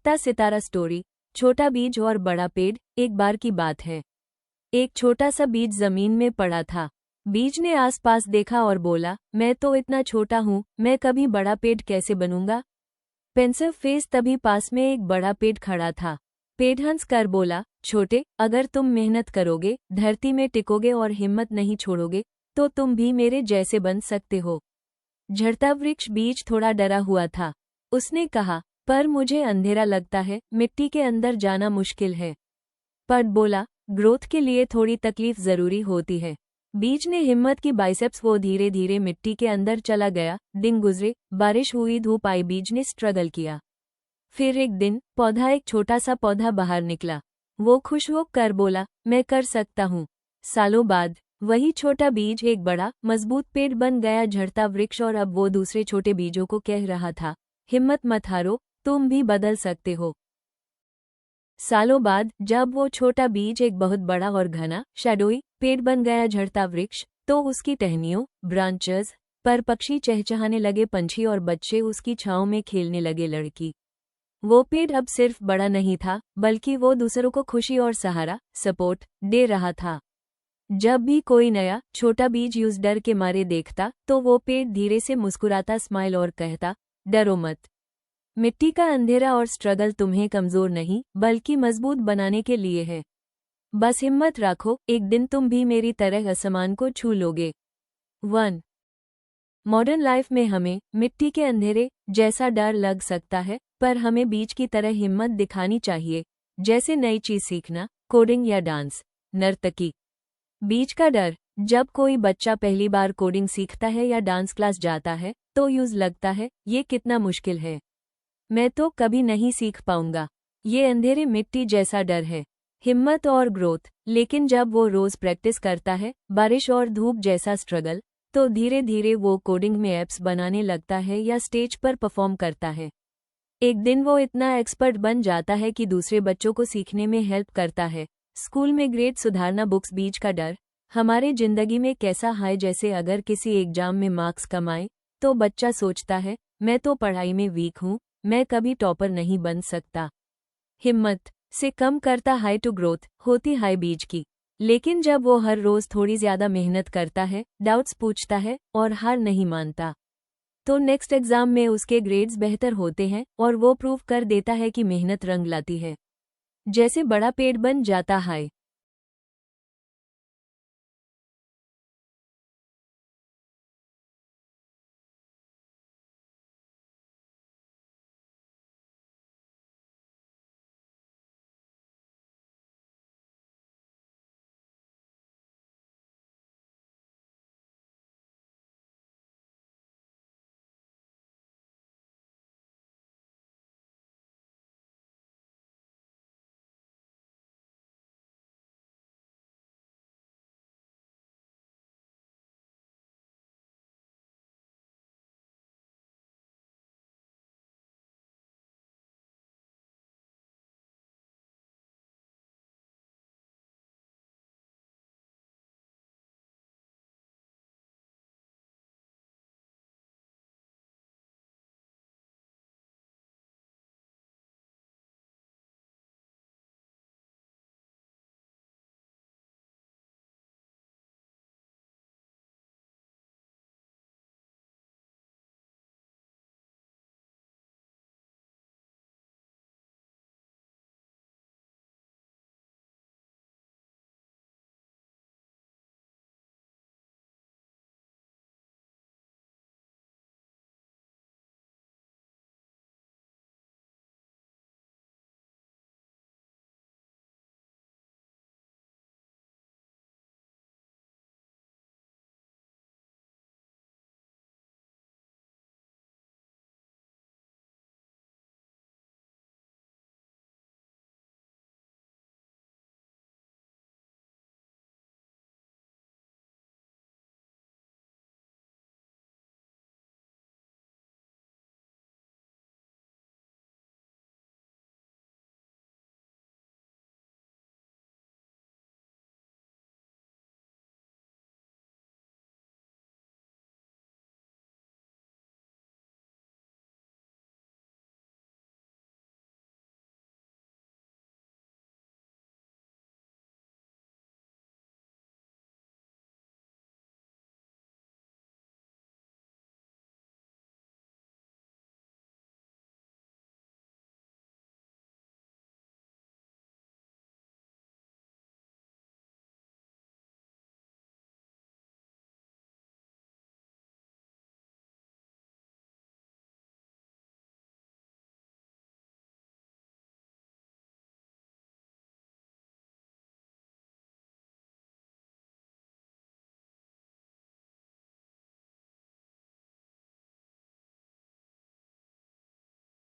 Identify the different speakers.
Speaker 1: चमकता सितारा स्टोरी। छोटा बीज और बड़ा पेड़। एक बार की बात है, एक छोटा सा बीज जमीन में पड़ा था। बीज ने आसपास देखा और बोला, मैं तो इतना छोटा हूँ, मैं कभी बड़ा पेड़ कैसे बनूंगा। पेंसिल फेस तभी पास में एक बड़ा पेड़ खड़ा था। पेड़ हंस कर बोला, छोटे, अगर तुम मेहनत करोगे, धरती में टिकोगे और हिम्मत नहीं छोड़ोगे, तो तुम भी मेरे जैसे बन सकते हो। झड़ता वृक्ष बीज थोड़ा डरा हुआ था। उसने कहा, पर मुझे अंधेरा लगता है, मिट्टी के अंदर जाना मुश्किल है। पेड़ बोला, ग्रोथ के लिए थोड़ी तकलीफ जरूरी होती है। बीज ने हिम्मत की बाइसेप्स, वो धीरे धीरे मिट्टी के अंदर चला गया। दिन गुजरे, बारिश हुई, धूप आई, बीज ने स्ट्रगल किया। फिर एक दिन एक छोटा सा पौधा बाहर निकला। वो खुश होकर बोला, मैं कर सकता हूँ। सालों बाद वही छोटा बीज एक बड़ा मजबूत पेड़ बन गया, झड़ता वृक्ष। और अब वो दूसरे छोटे बीजों को कह रहा था, हिम्मत मत हारो, तुम भी बदल सकते हो। सालों बाद जब वो छोटा बीज एक बहुत बड़ा और घना शैडोई पेड़ बन गया, झड़ता वृक्ष, तो उसकी टहनियों ब्रांचेस पर पक्षी चहचहाने लगे, पंछी और बच्चे उसकी छांव में खेलने लगे। लड़की वो पेड़ अब सिर्फ बड़ा नहीं था, बल्कि वो दूसरों को खुशी और सहारा सपोर्ट दे रहा था। जब भी कोई नया छोटा बीज यूज डर के मारे देखता, तो वो पेड़ धीरे से मुस्कुराता, स्माइल और कहता, डरो मत। मिट्टी का अंधेरा और स्ट्रगल तुम्हें कमजोर नहीं, बल्कि मजबूत बनाने के लिए है। बस हिम्मत रखो, एक दिन तुम भी मेरी तरह आसमान को छू लोगे। 1 मॉडर्न लाइफ में हमें मिट्टी के अंधेरे जैसा डर लग सकता है, पर हमें बीज की तरह हिम्मत दिखानी चाहिए। जैसे नई चीज सीखना, कोडिंग या डांस। नर्तकी। बीज का डर। जब कोई बच्चा पहली बार कोडिंग सीखता है या डांस क्लास जाता है, तो यूज लगता है, ये कितना मुश्किल है, मैं तो कभी नहीं सीख पाऊंगा। ये अंधेरे मिट्टी जैसा डर है। हिम्मत और ग्रोथ। लेकिन जब वो रोज प्रैक्टिस करता है, बारिश और धूप जैसा स्ट्रगल, तो धीरे धीरे वो कोडिंग में ऐप्स बनाने लगता है या स्टेज पर परफॉर्म करता है। एक दिन वो इतना एक्सपर्ट बन जाता है कि दूसरे बच्चों को सीखने में हेल्प करता है। स्कूल में ग्रेड सुधारना, बुक्स। बीज का डर हमारे जिंदगी में कैसा है, जैसे अगर किसी एग्जाम में मार्क्स कम आए, तो बच्चा सोचता है, मैं तो पढ़ाई में वीक हूँ, मैं कभी टॉपर नहीं बन सकता। हिम्मत से कम करता हाई टू ग्रोथ होती हाई बीज की। लेकिन जब वो हर रोज थोड़ी ज्यादा मेहनत करता है, डाउट्स पूछता है और हार नहीं मानता, तो नेक्स्ट एग्जाम में उसके ग्रेड्स बेहतर होते हैं और वो प्रूव कर देता है कि मेहनत रंग लाती है। जैसे बड़ा पेड़ बन जाता हाई